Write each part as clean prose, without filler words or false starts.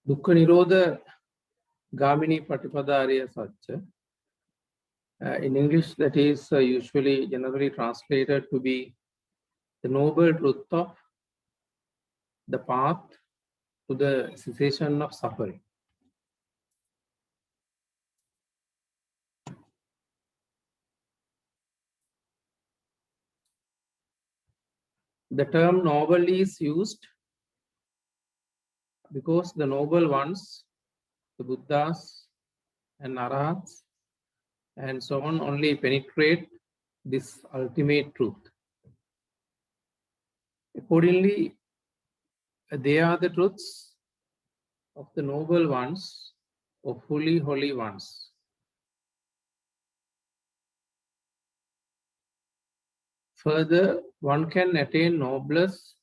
Dukkha Nirodha Gamini Patipadariya Satya. In English, that is usually generally translated to be the noble truth of the path to the cessation of suffering. The term noble is used because the noble ones, the Buddhas and Arahats and so on, only penetrate this ultimate truth. Accordingly, they are the truths of the noble ones, of fully holy ones. Further, one can attain nobleness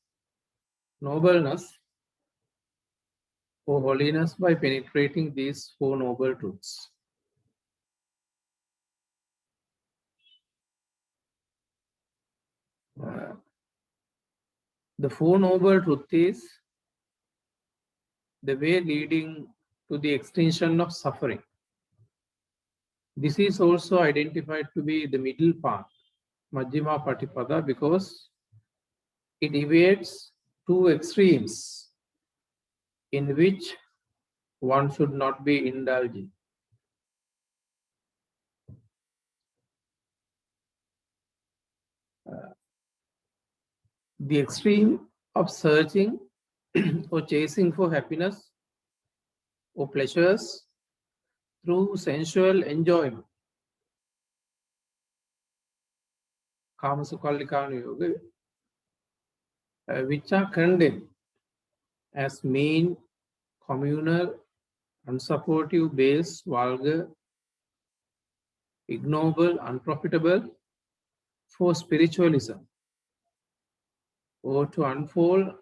or holiness by penetrating these four noble truths. The four noble truths is the way leading to the extinction of suffering. This is also identified to be the middle path, Majjhima Patipada, because it evades two extremes in which one should not be indulging. The extreme of searching or chasing for happiness or pleasures through sensual enjoyment, Kamasukallika Yoga, which are condemned as mean, communal, unsupportive, base, vulgar, ignoble, unprofitable for spiritualism, or to unfold,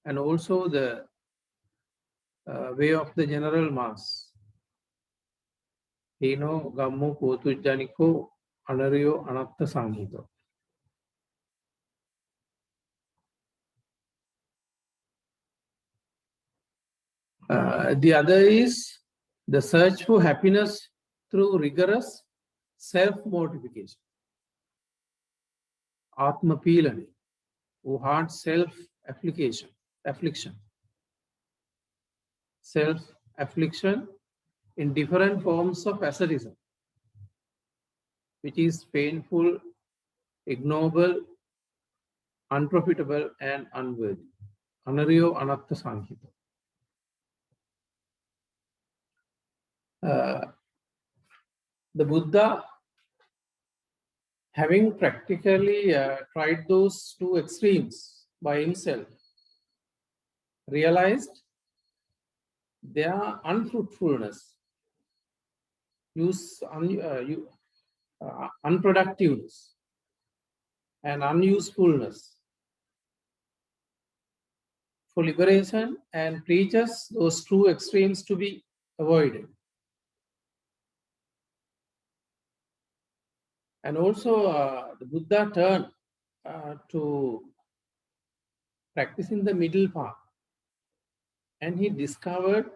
and also the way of the general mass. Hino, Gammo, Potujjaniko, Anariyo, Anatta Sanghito. The other is the search for happiness through rigorous self-mortification. Atma Pilani, or hard self-affliction. Self-affliction in different forms of asceticism, which is painful, ignoble, unprofitable, and unworthy. Anariyo Anatta Sanghita. The Buddha, having practically tried those two extremes by himself, realized their unfruitfulness, unproductiveness, and unusefulness for liberation, and preaches those two extremes to be avoided. And also the Buddha turned to practicing the middle path, and he discovered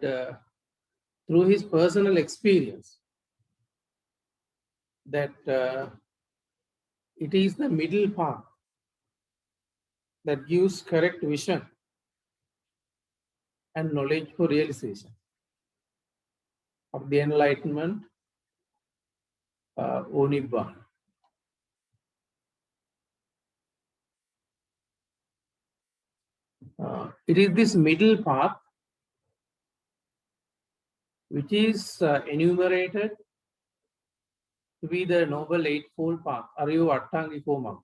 through his personal experience that it is the middle path that gives correct vision and knowledge for realization of the enlightenment or Nibbana. It is this middle path which is enumerated to be the Noble Eightfold Path, Ariyo Attangiko Magga,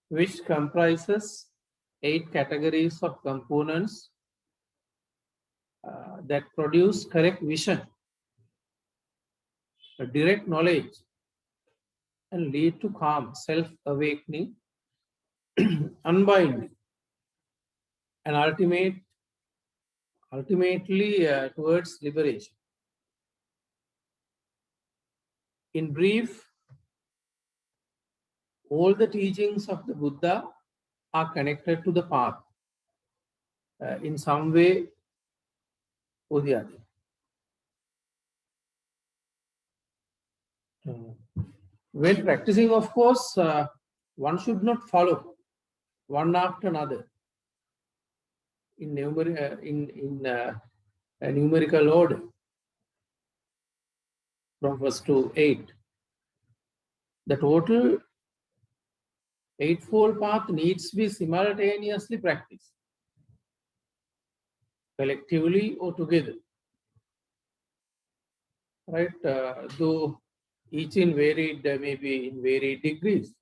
which comprises 8 categories of components that produce correct vision, a direct knowledge, and lead to calm, self-awakening, unbinding, and ultimately towards liberation. In brief, all the teachings of the Buddha are connected to the path. in some way or the other. When practicing, of course, one should not follow one after another in a numerical order from 1 to 8. The total eightfold path needs to be simultaneously practiced, collectively or together, right? Though each in varied, maybe in varied degrees,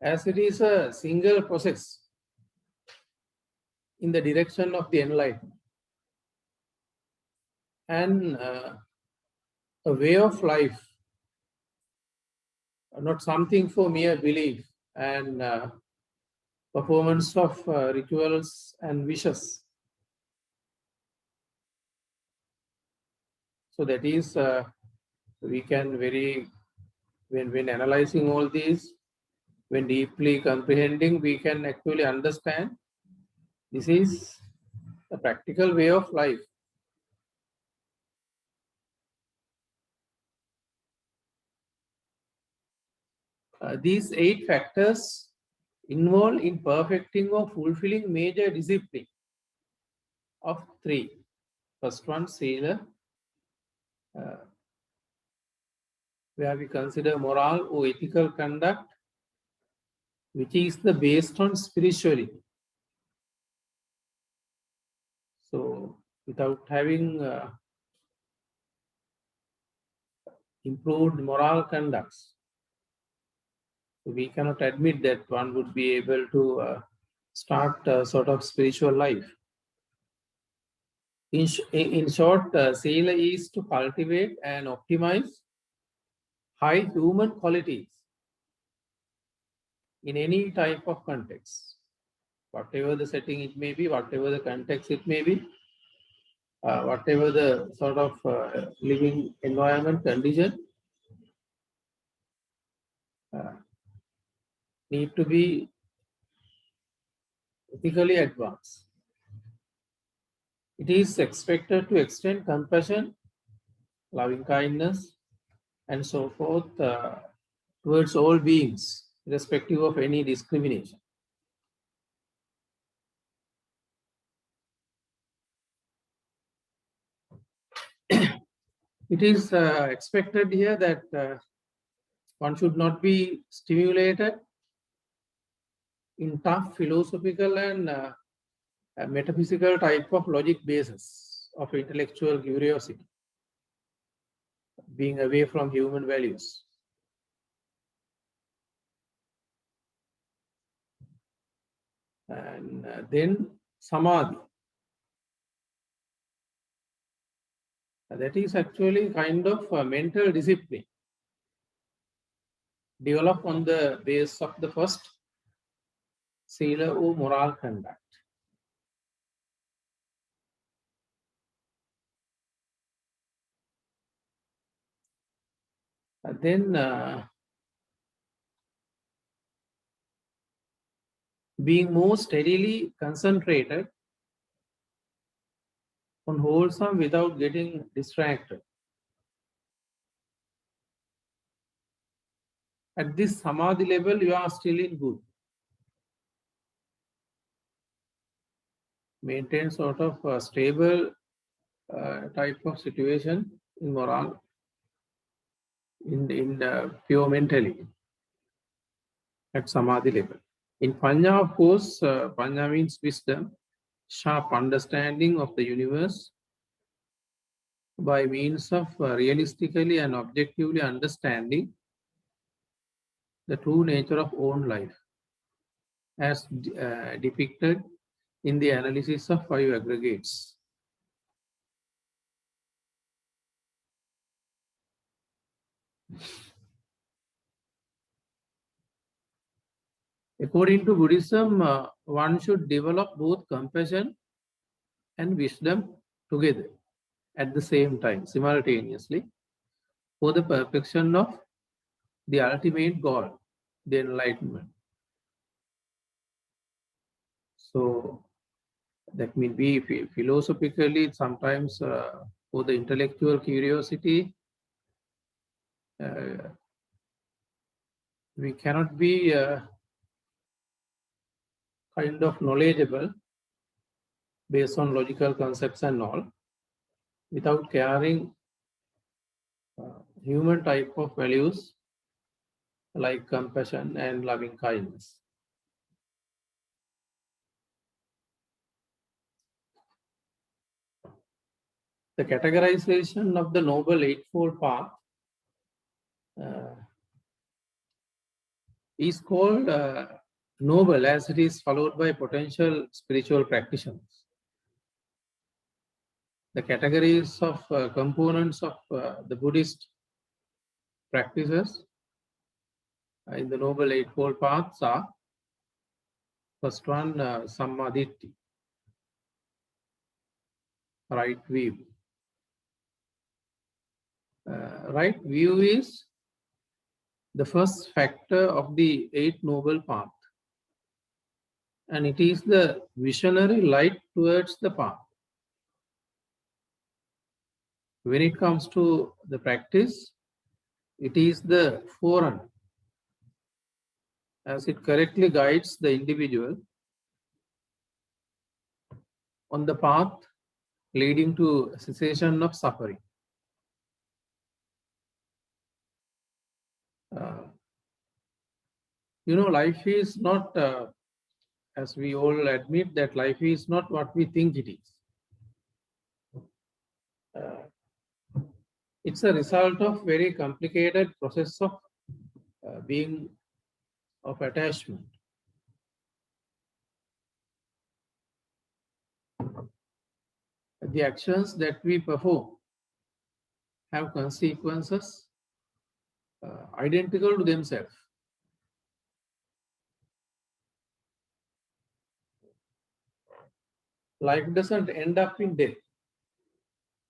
as it is a single process in the direction of the enlightenment and a way of life, not something for mere belief and performance of rituals and wishes. So that is, we can when analyzing all these, when deeply comprehending, we can actually understand this is a practical way of life. These 8 factors involved in perfecting or fulfilling major discipline of 3. First one, Sila, where we consider moral or ethical conduct, which is the based on spirituality. So without having improved moral conducts, we cannot admit that one would be able to start a sort of spiritual life. In short, Sila is to cultivate and optimize high human qualities in any type of context, whatever the setting it may be, whatever the context it may be, whatever the sort of living environment condition, need to be ethically advanced. It is expected to extend compassion, loving kindness, and so forth towards all beings, irrespective of any discrimination. It is expected here that one should not be stimulated in tough philosophical and metaphysical type of logic basis of intellectual curiosity, being away from human values. And then samadhi. That is actually kind of a mental discipline developed on the base of the first Sila or moral conduct. Then being more steadily concentrated on wholesome without getting distracted. At this samadhi level, you are still in good. Maintain sort of a stable type of situation in moral, in pure mentally at samadhi level. In Panya, of course, Panya means wisdom, sharp understanding of the universe by means of realistically and objectively understanding the true nature of own life as depicted in the analysis of 5 aggregates. According to Buddhism, one should develop both compassion and wisdom together at the same time, simultaneously, for the perfection of the ultimate goal, the enlightenment. So that means we philosophically sometimes for the intellectual curiosity, we cannot be kind of knowledgeable based on logical concepts and all without caring human type of values like compassion and loving kindness. The categorization of the Noble Eightfold Path is called noble as it is followed by potential spiritual practitioners. The categories of components of the Buddhist practices in the Noble Eightfold Paths are: first one, Sammaditthi, right view. Right view is the first factor of the Eight Noble Path, and it is the visionary light towards the path. When it comes to the practice, it is the forerunner, as it correctly guides the individual on the path leading to cessation of suffering. Life is not, as we all admit, that life is not what we think it is. It's a result of very complicated process of being of attachment. The actions that we perform have consequences identical to themselves. Life doesn't end up in death.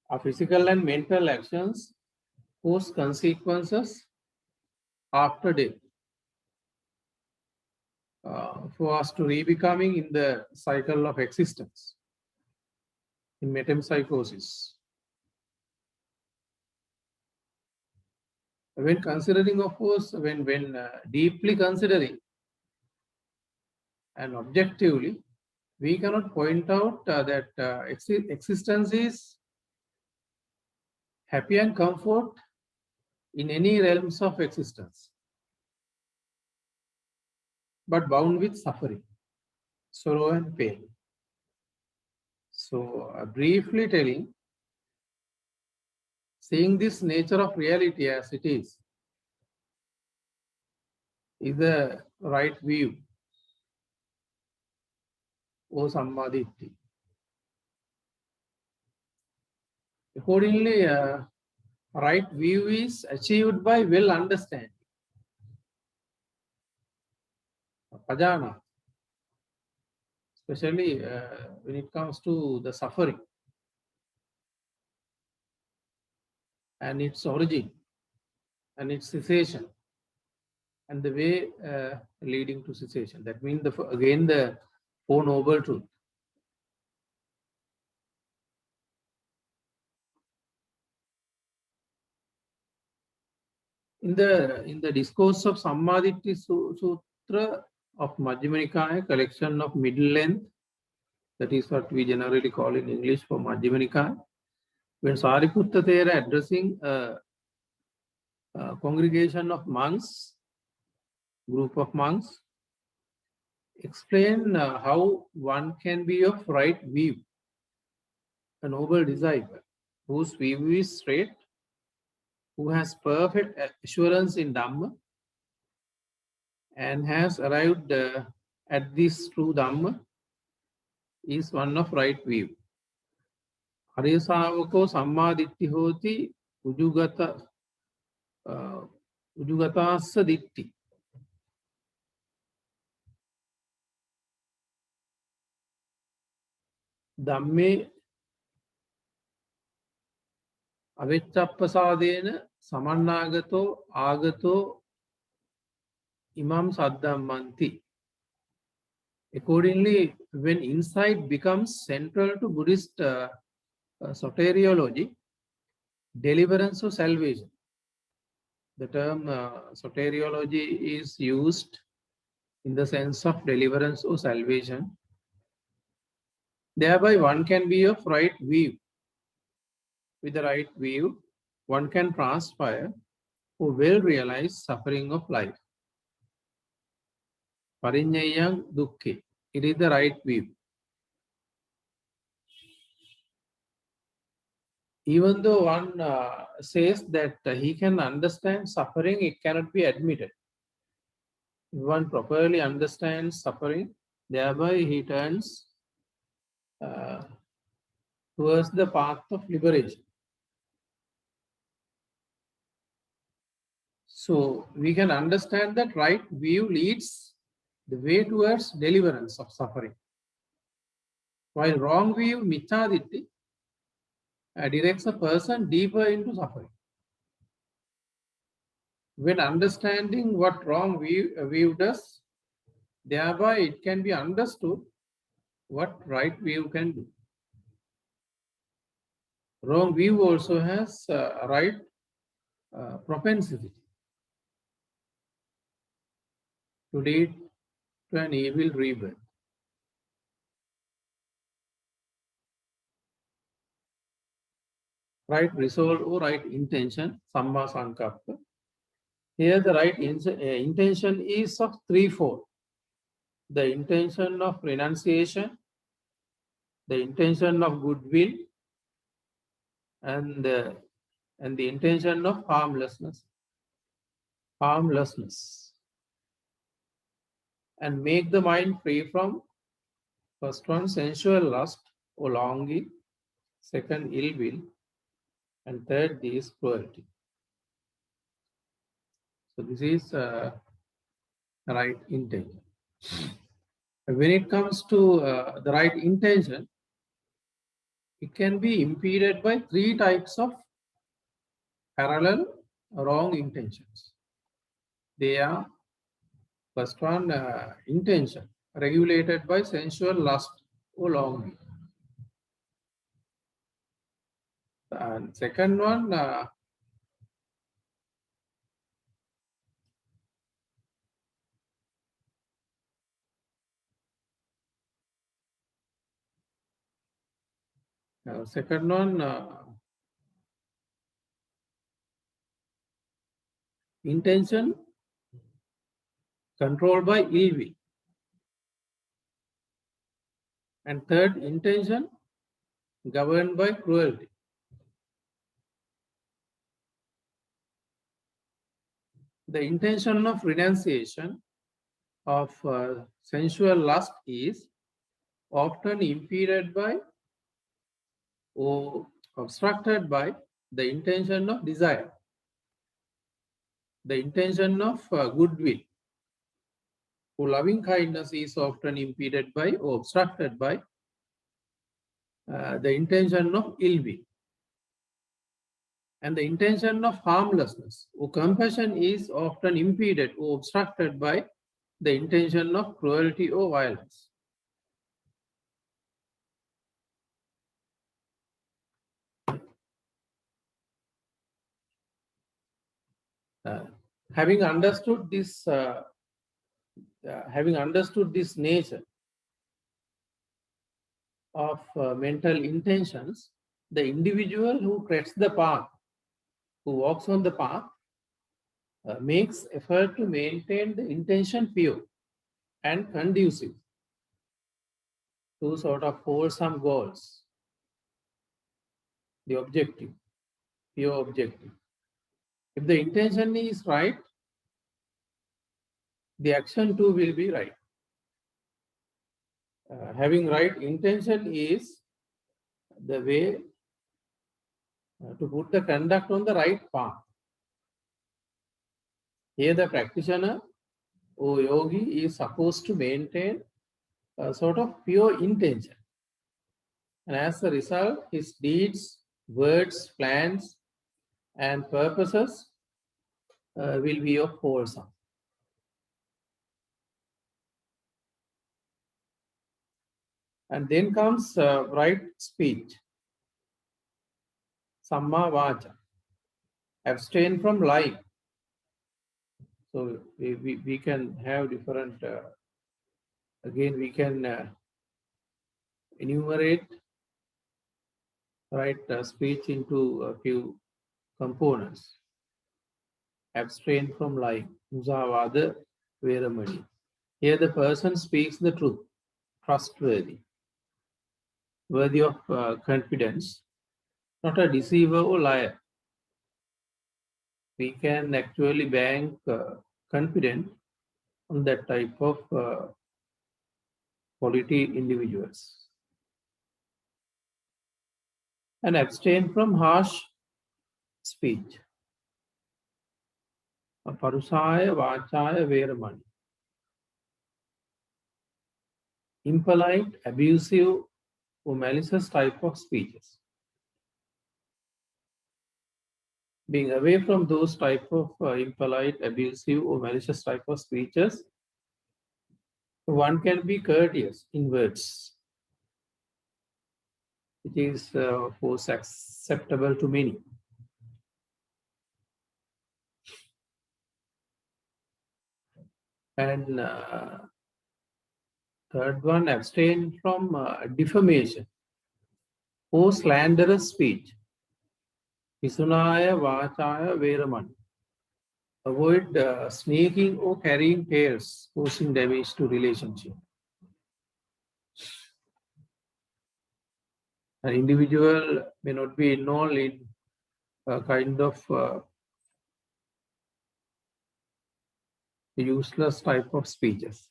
Our physical and mental actions cause consequences after death for us to re-becoming in the cycle of existence, in metempsychosis. When considering, of course, when deeply considering and objectively, we cannot point out that existence is happy and comfort in any realms of existence, but bound with suffering, sorrow and pain. So briefly telling, seeing this nature of reality as it is the right view, or Sammaditthi. Accordingly, right view is achieved by well understanding, pajana, especially when it comes to the suffering and its origin and its cessation and the way leading to cessation. That means again the Four Noble Truths. In the discourse of Sammaditthi Sutra of Majjhima Nikaya, collection of middle length, that is what we generally call in English for Majjhima Nikaya, when Sariputta Thera addressing a congregation of monks, group of monks, explain how one can be of right view, a noble disciple, whose view is straight, who has perfect assurance in Dhamma, and has arrived at this true Dhamma, is one of right view. Arya Savako Sammaditthi hoti ujugatassa ditti. Dhamme avecchappasadena samannagato agato imam saddhammanti. Accordingly, when insight becomes central to Buddhist soteriology, deliverance or salvation. The term soteriology is used in the sense of deliverance or salvation. Thereby, one can be of right view. With the right view, one can transpire or well realize suffering of life. Parinyayam dukkhe. It is the right view. Even though one says that he can understand suffering, it cannot be admitted. If one properly understands suffering, thereby he turns towards the path of liberation. So we can understand that right view leads the way towards deliverance of suffering. While wrong view, mithya-ditti, directs a person deeper into suffering. When understanding what wrong view does, thereby it can be understood what right view can do. Wrong view also has a right propensity to lead to an evil rebirth. Right resolve or right intention, samma sankappa. Here the right intention is of threefold. The intention of renunciation, the intention of goodwill, and the intention of harmlessness. And make the mind free from first one, sensual lust or longing, second, ill will, and third, is cruelty. So this is right intention. When it comes to the right intention, it can be impeded by three types of parallel wrong intentions. They are, first one, intention regulated by sensual lust or longing. And second one, intention controlled by ill will. And third, intention governed by cruelty. The intention of renunciation of sensual lust is often impeded by or obstructed by the intention of desire, the intention of goodwill. For loving kindness is often impeded by or obstructed by the intention of ill will. And the intention of harmlessness or compassion is often impeded or obstructed by the intention of cruelty or violence. Having understood this nature of mental intentions, the individual who treads the path, who walks on the path, makes effort to maintain the intention pure and conducive to sort of wholesome goals, the objective, pure objective. If the intention is right, the action too will be right. Having right intention is the way to put the conduct on the right path. Here the practitioner or yogi is supposed to maintain a sort of pure intention. And as a result, his deeds, words, plans, and purposes will be of wholesome. And then comes right speech, samma vacha, abstain from lying. So we can have different, again, we can enumerate right speech into a few components. Abstain from lying, musavada veramani. Here the person speaks the truth, trustworthy, worthy of confidence, not a deceiver or liar. We can actually bank confident on that type of quality individuals. And abstain from harsh speech. Parusaya vachaya veramani. Impolite, abusive, or malicious type of speeches. Being away from those type of impolite, abusive, or malicious type of speeches, one can be courteous in words. It is, of course, acceptable to many. And third one, abstain from defamation or slanderous speech. Pisunaya vachaya veramani. Avoid sneaking or carrying tales, causing damage to relationship. An individual may not be involved in a kind of useless type of speeches.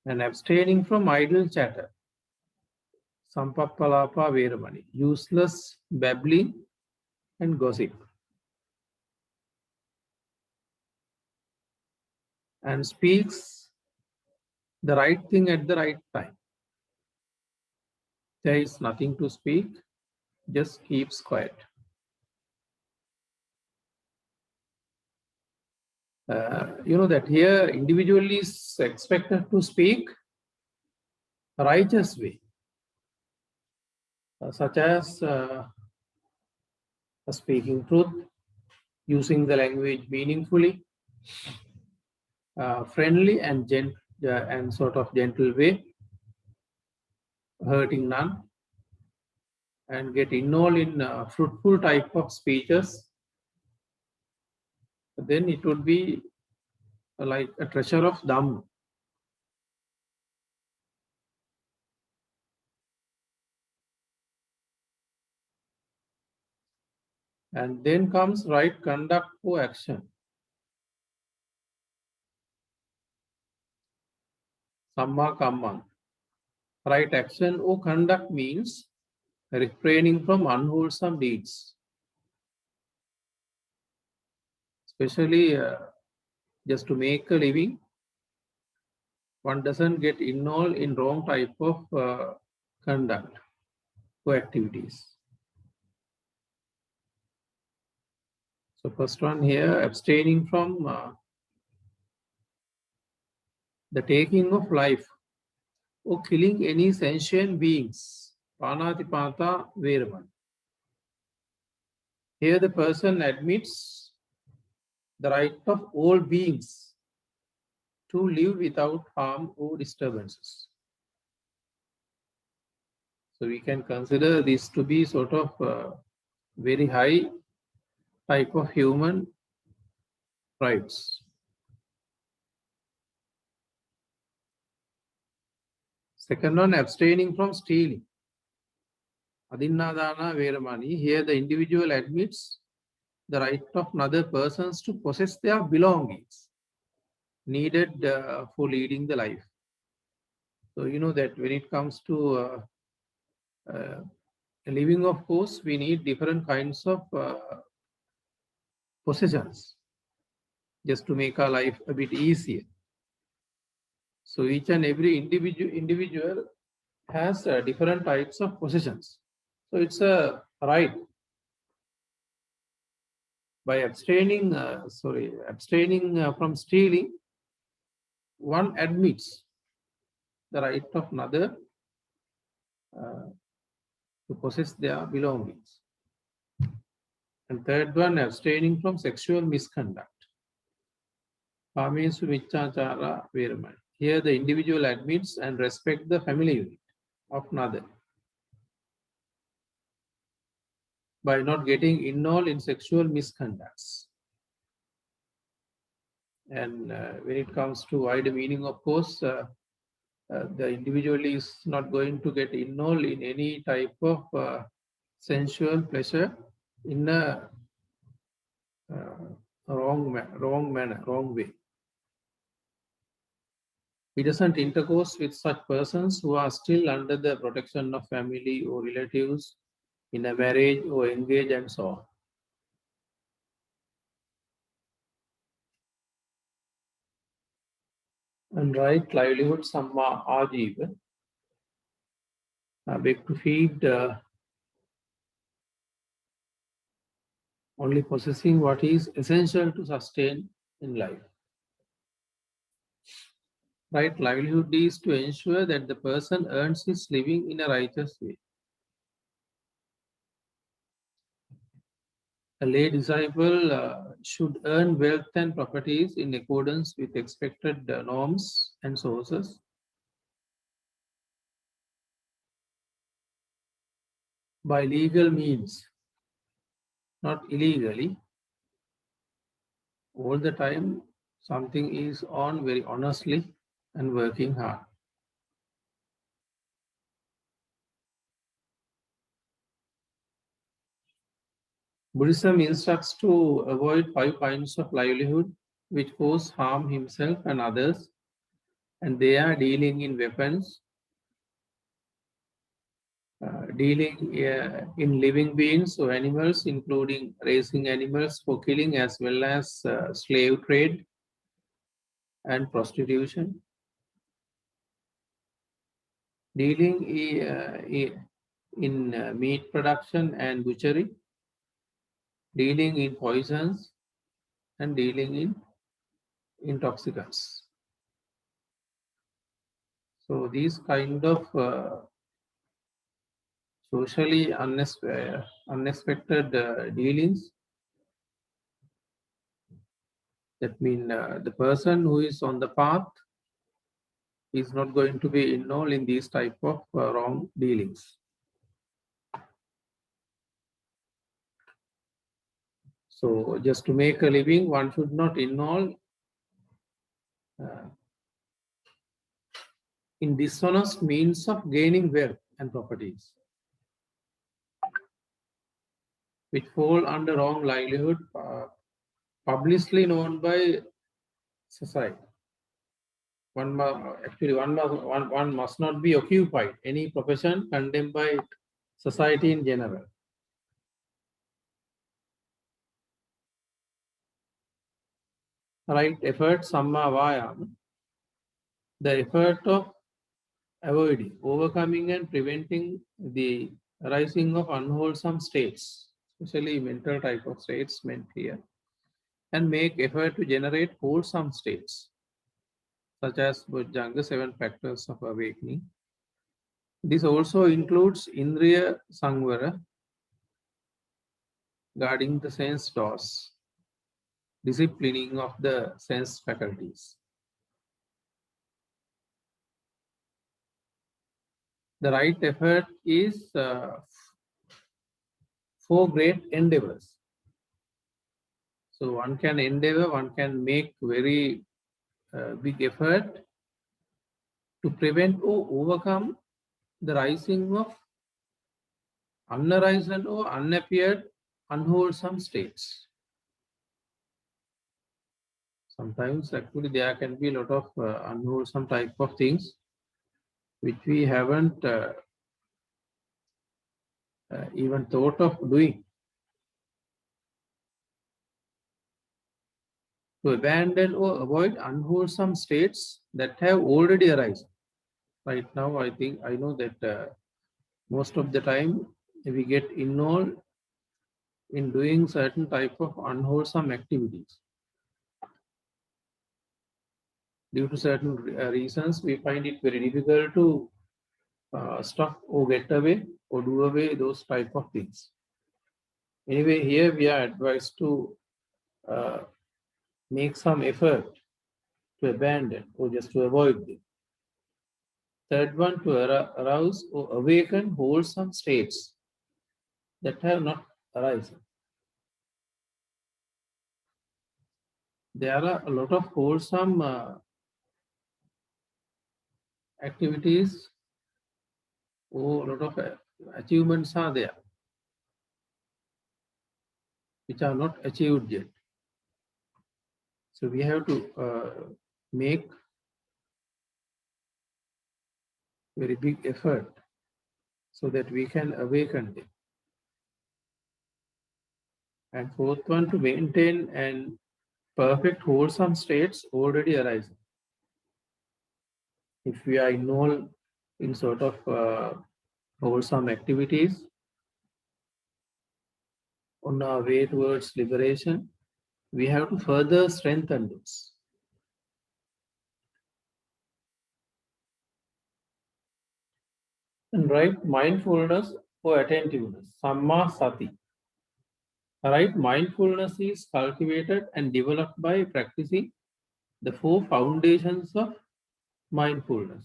And abstaining from idle chatter. Sampappalapa veramani. Useless babbling and gossip. And speaks the right thing at the right time. There is nothing to speak, just keeps quiet. You know that here individual is expected to speak a righteous way, such as speaking truth, using the language meaningfully, friendly and and sort of gentle way, hurting none, and get involved in fruitful type of speeches. Then it would be like a treasure of Dhamma. And then comes right conduct for action. Samma kamma. Right action or conduct means refraining from unwholesome deeds. Especially just to make a living, one doesn't get involved in wrong type of conduct or activities. So first one here, abstaining from the taking of life or killing any sentient beings. Panatipata veramani. Here the person admits the right of all beings to live without harm or disturbances. So we can consider this to be sort of very high type of human rights. Second one, abstaining from stealing. Adinnadana veramani. Here the individual admits the right of another persons to possess their belongings needed for leading the life. So you know that when it comes to living, of course, we need different kinds of possessions just to make our life a bit easier. So each and every individual has different types of possessions. So it's a right. By abstaining, from stealing, one admits the right of another to possess their belongings. And third one, abstaining from sexual misconduct. Kamesu Michachara Veramani. Here the individual admits and respects the family unit of another by not getting involved in sexual misconducts. And when it comes to wider meaning, of course, the individual is not going to get involved in any type of sensual pleasure in a wrong manner, wrong way. He doesn't intercourse with such persons who are still under the protection of family or relatives in a marriage or engage and so on. And right livelihood, samma ajiva, beg to feed, only possessing what is essential to sustain in life. Right livelihood is to ensure that the person earns his living in a righteous way. A lay disciple should earn wealth and properties in accordance with expected norms and sources. By legal means, not illegally. All the time, something is on very honestly and working hard. Buddhism instructs to avoid 5 kinds of livelihood which cause harm himself and others, and they are dealing in weapons, dealing in living beings or animals, including raising animals for killing, as well as slave trade and prostitution, dealing in meat production and butchery, dealing in poisons, and dealing in intoxicants. So these kind of socially unexpected dealings, that mean the person who is on the path is not going to be involved in these type of wrong dealings. So just to make a living, one should not involve in dishonest means of gaining wealth and properties, which fall under wrong livelihood, publicly known by society. One must not be occupied any profession condemned by society in general. Right effort, samma vayama, the effort of avoiding, overcoming and preventing the arising of unwholesome states, especially mental type of states meant here, and make effort to generate wholesome states, such as Bojjhanga, 7 factors of awakening. This also includes Indriya Sangvara, guarding the sense doors, disciplining of the sense faculties. The right effort is 4 great endeavors. So one can endeavor, one can make very big effort to prevent or overcome the rising of unarisen or unappeared unwholesome states. Sometimes actually there can be a lot of unwholesome type of things which we haven't even thought of doing. To abandon or avoid unwholesome states that have already arisen. Right now, I know that most of the time we get involved in doing certain type of unwholesome activities. due to certain reasons, we find it very difficult to stop or get away or do away those type of things. Anyway, here we are advised to uh, make some effort to abandon or just to avoid them. Third one, to arouse or awaken wholesome states that have not arisen. There are a lot of wholesome activities or a lot of achievements are there which are not achieved yet. So we have to make very big effort so that we can awaken them. And fourth one, to maintain and perfect wholesome states already arising. If we are involved in sort of wholesome activities on our way towards liberation, we have to further strengthen those. And right mindfulness or attentiveness, samma sati. Right mindfulness is cultivated and developed by practicing the four foundations of mindfulness.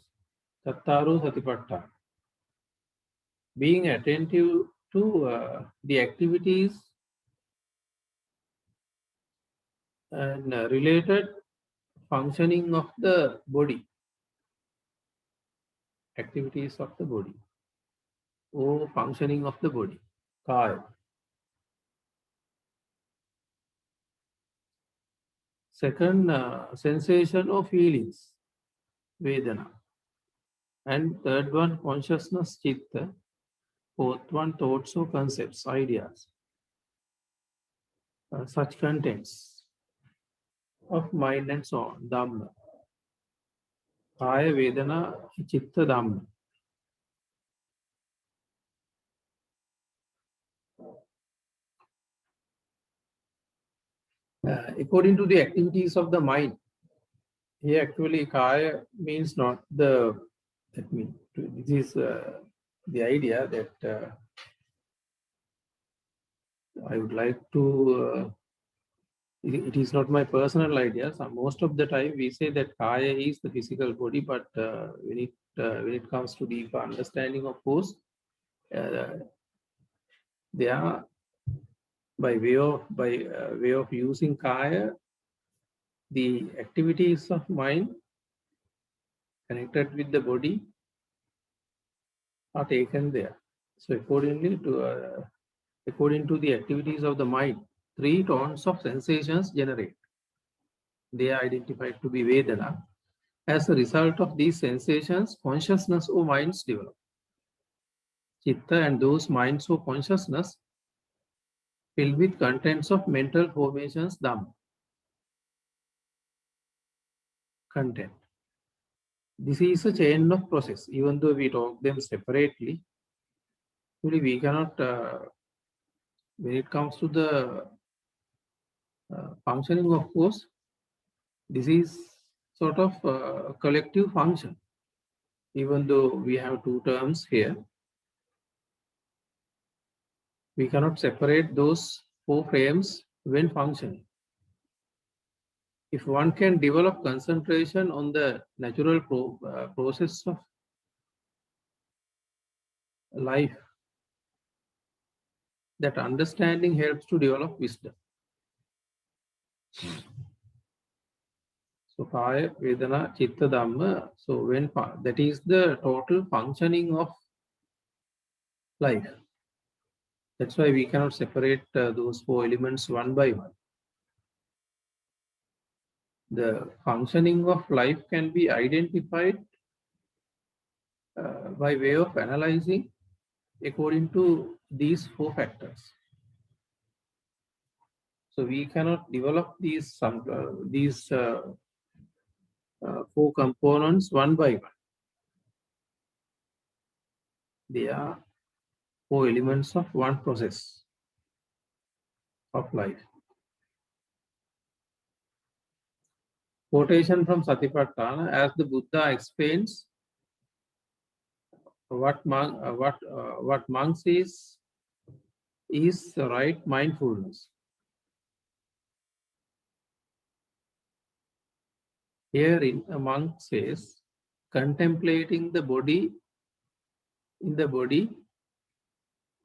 Tattaro Satipatthana. Being attentive to the activities and related functioning of the body, activities of the body, or functioning of the body, kaya. Second, sensation or feelings, vedana. And third one, consciousness, chitta. Fourth one, thoughts or concepts, ideas. Such contents of mind and so on, Dhamma. Kaya, Vedana, Chitta, Dhamma. According to the activities of the mind, here actually Kaya means not the, that means, this is the idea that I would like to, it is not my personal idea. So most of the time we say that Kaya is the physical body, but when it comes to deeper understanding of course, they are by way of using Kaya, the activities of mind connected with the body are taken there. So according to the activities of the mind, three tones of sensations generate. They are identified to be Vedana. As a result of these sensations, consciousness or minds develop. Chitta and those minds or consciousness filled with contents of mental formations, Dhamma. Content. This is a chain of process. Even though we talk them separately, really we cannot, when it comes to the functioning of course, this is sort of a collective function. Even though we have two terms here, we cannot separate those four frames when functioning. If one can develop concentration on the natural process of life, that understanding helps to develop wisdom. So Kaya, Vedana, Chitta, Dhamma. So when that is the total functioning of life. That's why we cannot separate those four elements one by one. The functioning of life can be identified by way of analyzing according to these four factors. So we cannot develop these four components one by one. They are four elements of one process of life. Quotation from Satipatthana, as the Buddha explains what monks is the right mindfulness. Here a monk says, contemplating the body in the body,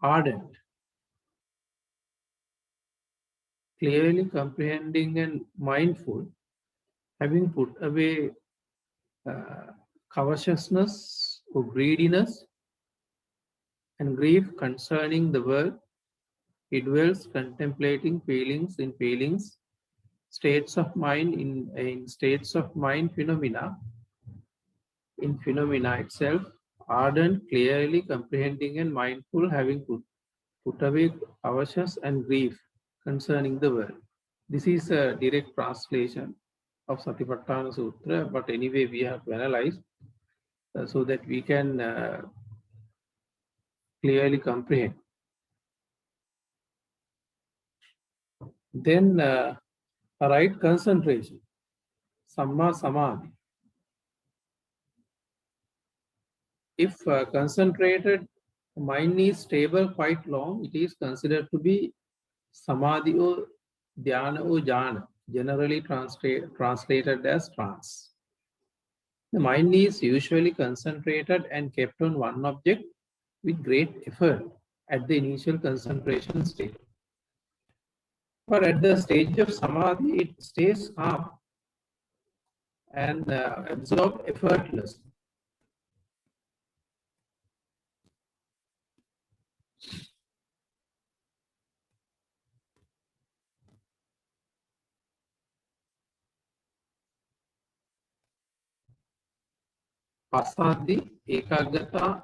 ardent, clearly comprehending and mindful, having put away covetousness or greediness and grief concerning the world, he dwells contemplating feelings in feelings, states of mind in states of mind, phenomena in phenomena itself, ardent, clearly comprehending and mindful, having put away aversions and grief concerning the world. This is a direct translation of Satipatthana Sutra, but anyway we have to analyze so that we can clearly comprehend. Then right concentration, Samma Samadhi. If concentrated mind is stable quite long, it is considered to be Samadhi or Dhyana or Jhana, generally translated as trance. The mind is usually concentrated and kept on one object with great effort at the initial concentration state. But at the stage of Samadhi, it stays calm and absorbed effortlessly. Pasadi Ekagata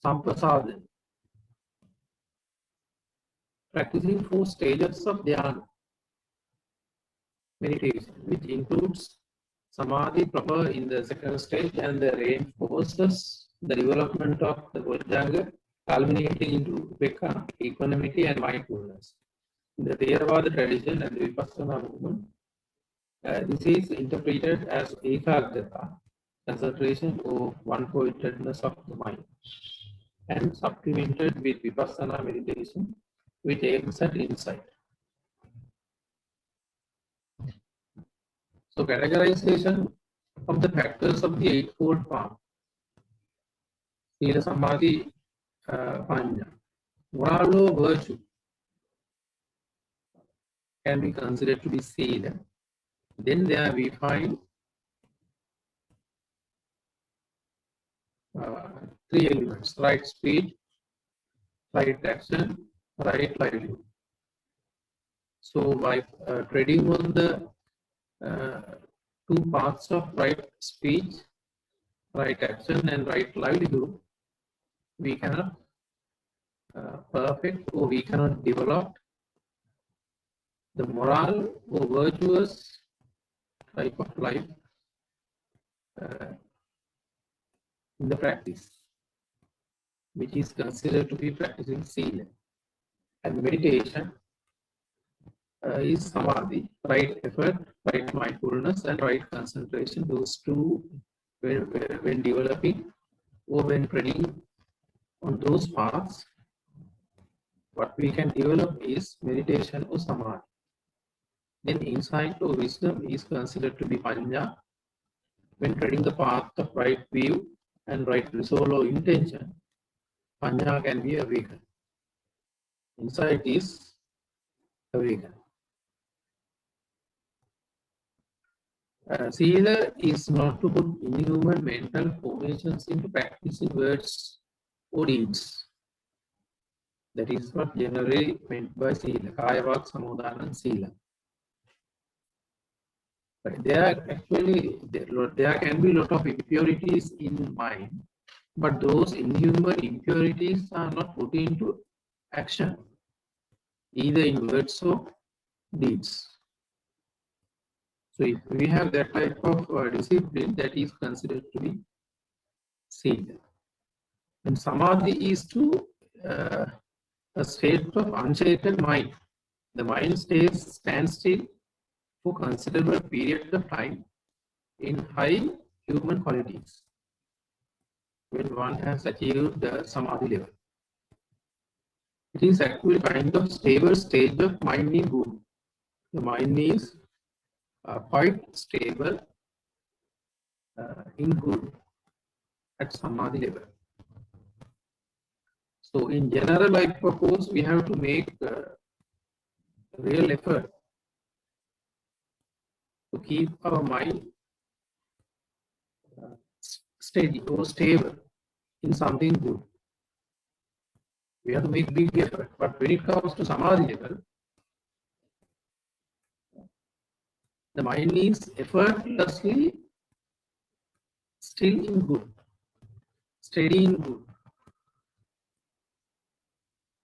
Sampasadana. Practicing 4 stages of Dhyana meditation, which includes Samadhi proper in the second stage and reinforces the development of the Bojjhanga, culminating into Veka, equanimity and mindfulness. In the Theravada tradition and the Vipassana movement, this is interpreted as Ekagata, concentration or one-pointedness of the mind, and supplemented with Vipassana meditation, which aims at insight. So categorization of the factors of the Eightfold Path, Sila Samadhi Panya, moral or virtue can be considered to be Sila. Then there we find 3 elements: right speech, right action, right livelihood. So by treading on the 2 paths of right speech, right action and right livelihood, we cannot perfect or we cannot develop the moral or virtuous type of life in the practice, which is considered to be practicing Sila. And meditation is Samadhi, right effort, right mindfulness and right concentration. Those 2, when developing or when treading on those paths, what we can develop is meditation or Samadhi. Then insight or wisdom is considered to be Panya. When treading the path of right view and right resolve or intention, Panya can be awakened. Insight is awakened. Sila is not to put inhuman mental formations into practicing words or deeds. That is what generally meant by Sila, Kaya Vak Samodhana Sila. But there can be a lot of impurities in mind, but those inhuman impurities are not put into action, either in words or deeds. So if we have that type of discipline, that is considered to be Sila. And Samadhi is to a state of unshaken mind, the mind stands still for considerable period of time in high human qualities when one has achieved the samadhi level. It is actually kind of stable stage of mind in good. The mind is quite stable in good at samadhi level. So in general, I propose we have to make real effort to keep our mind steady or stable in something good. We have to make big effort. But when it comes to samadhi level, the mind is effortlessly still in good, steady in good.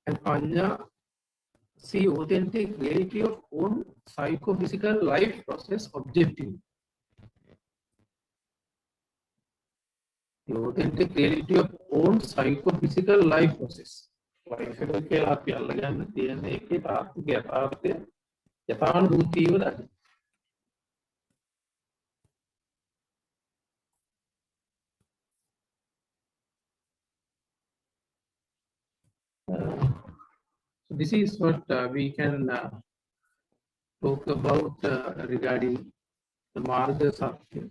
And Panya see authentic reality of own psychophysical life process objectively. The authentic reality of own psychophysical life process. Life එක කියලා අපි අල්ලගන්න තියෙන එකේ තාත්වික යථාර්ථය යථානුභූතියව දකින්න. So this is what we can talk about regarding the Marga Satya.